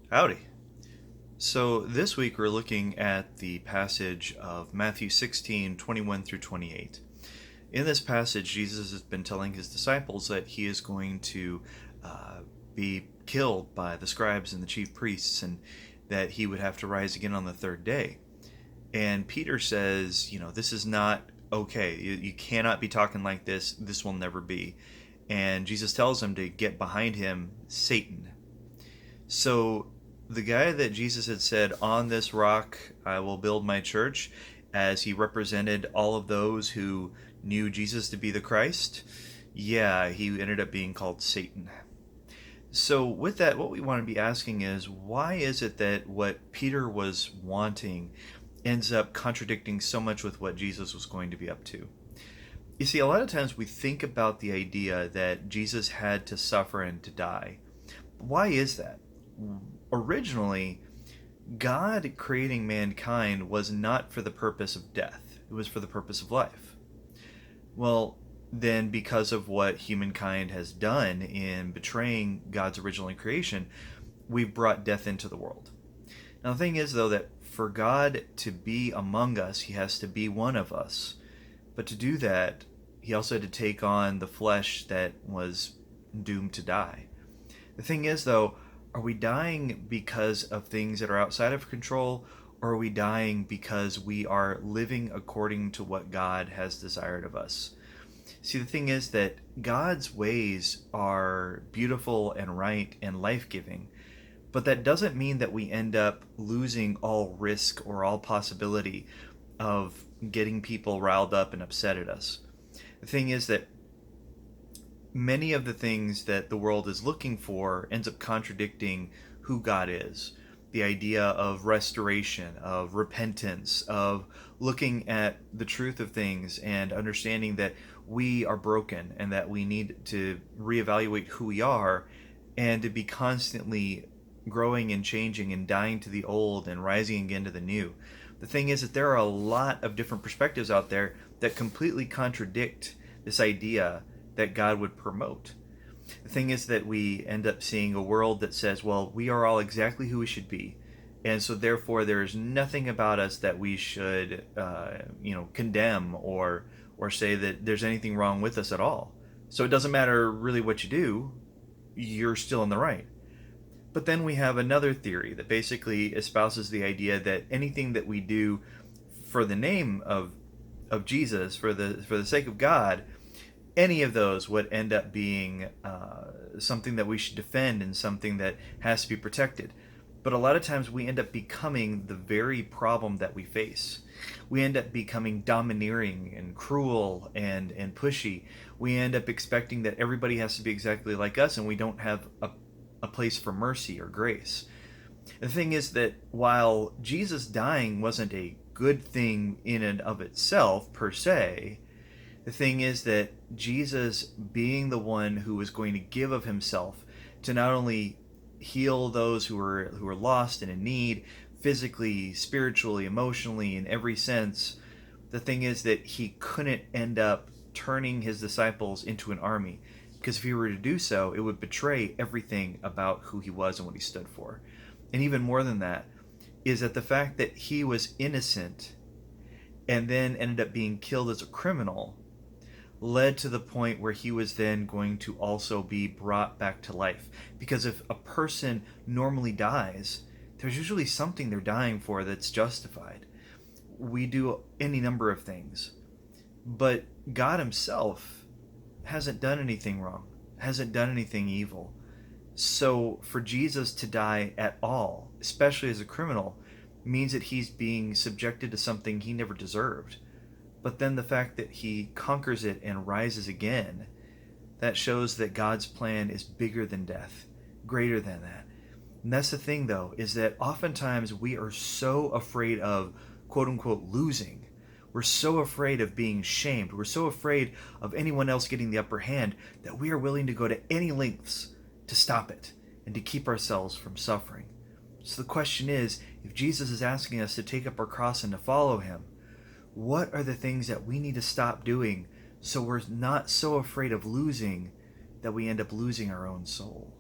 Howdy. So this week we're looking at the passage of Matthew 16:21 through 28. In this passage, Jesus has been telling his disciples that he is going to uh, be killed by the scribes and the chief priests, and that he would have to rise again on the third day. And Peter says, this is not okay. You cannot be talking like this. This will never be. And Jesus tells him to get behind him, Satan. So the guy that Jesus had said, "On this rock I will build my church," as he represented all of those who knew Jesus to be the Christ, yeah, he ended up being called Satan. So with that, what we want to be asking is, why is it that what Peter was wanting ends up contradicting so much with what Jesus was going to be up to? You see, a lot of times we think about the idea that Jesus had to suffer and to die. Why is that? Originally, God creating mankind was not for the purpose of death, it was for the purpose of life. Well, then, because of what humankind has done in betraying God's original creation, we've brought death into the world. Now, the thing is, though, that for God to be among us, he has to be one of us. But to do that, he also had to take on the flesh that was doomed to die. The thing is, though, are we dying because of things that are outside of control, or are we dying because we are living according to what God has desired of us? See, the thing is that God's ways are beautiful and right and life-giving, but that doesn't mean that we end up losing all risk or all possibility of getting people riled up and upset at us. The thing is that many of the things that the world is looking for ends up contradicting who God is. The idea of restoration, of repentance, of looking at the truth of things and understanding that we are broken and that we need to reevaluate who we are, and to be constantly growing and changing and dying to the old and rising again to the new. The thing is that there are a lot of different perspectives out there that completely contradict this idea that God would promote. The thing is that we end up seeing a world that says, well, we are all exactly who we should be, and so therefore there is nothing about us that we should, condemn or say that there's anything wrong with us at all. So it doesn't matter really what you do, you're still in the right. But then we have another theory that basically espouses the idea that anything that we do for the name of Jesus, for the sake of God, any of those would end up being something that we should defend and something that has to be protected. But a lot of times we end up becoming the very problem that we face. We end up becoming domineering and cruel and pushy. We end up expecting that everybody has to be exactly like us, and we don't have a place for mercy or grace. The thing is that while Jesus dying wasn't a good thing in and of itself per se, the thing is that Jesus, being the one who was going to give of himself to not only heal those who were lost and in need, physically, spiritually, emotionally, in every sense, the thing is that he couldn't end up turning his disciples into an army, because if he were to do so, it would betray everything about who he was and what he stood for. And even more than that is that the fact that he was innocent and then ended up being killed as a criminal led to the point where he was then going to also be brought back to life. Because if a person normally dies, there's usually something they're dying for that's justified. We do any number of things, but God himself hasn't done anything wrong, hasn't done anything evil. So for Jesus to die at all, especially as a criminal, means that he's being subjected to something he never deserved. But then the fact that he conquers it and rises again, that shows that God's plan is bigger than death, greater than that. And that's the thing, though, is that oftentimes we are so afraid of, quote unquote, losing. We're so afraid of being shamed. We're so afraid of anyone else getting the upper hand that we are willing to go to any lengths to stop it and to keep ourselves from suffering. So the question is, if Jesus is asking us to take up our cross and to follow him, what are the things that we need to stop doing so we're not so afraid of losing that we end up losing our own soul?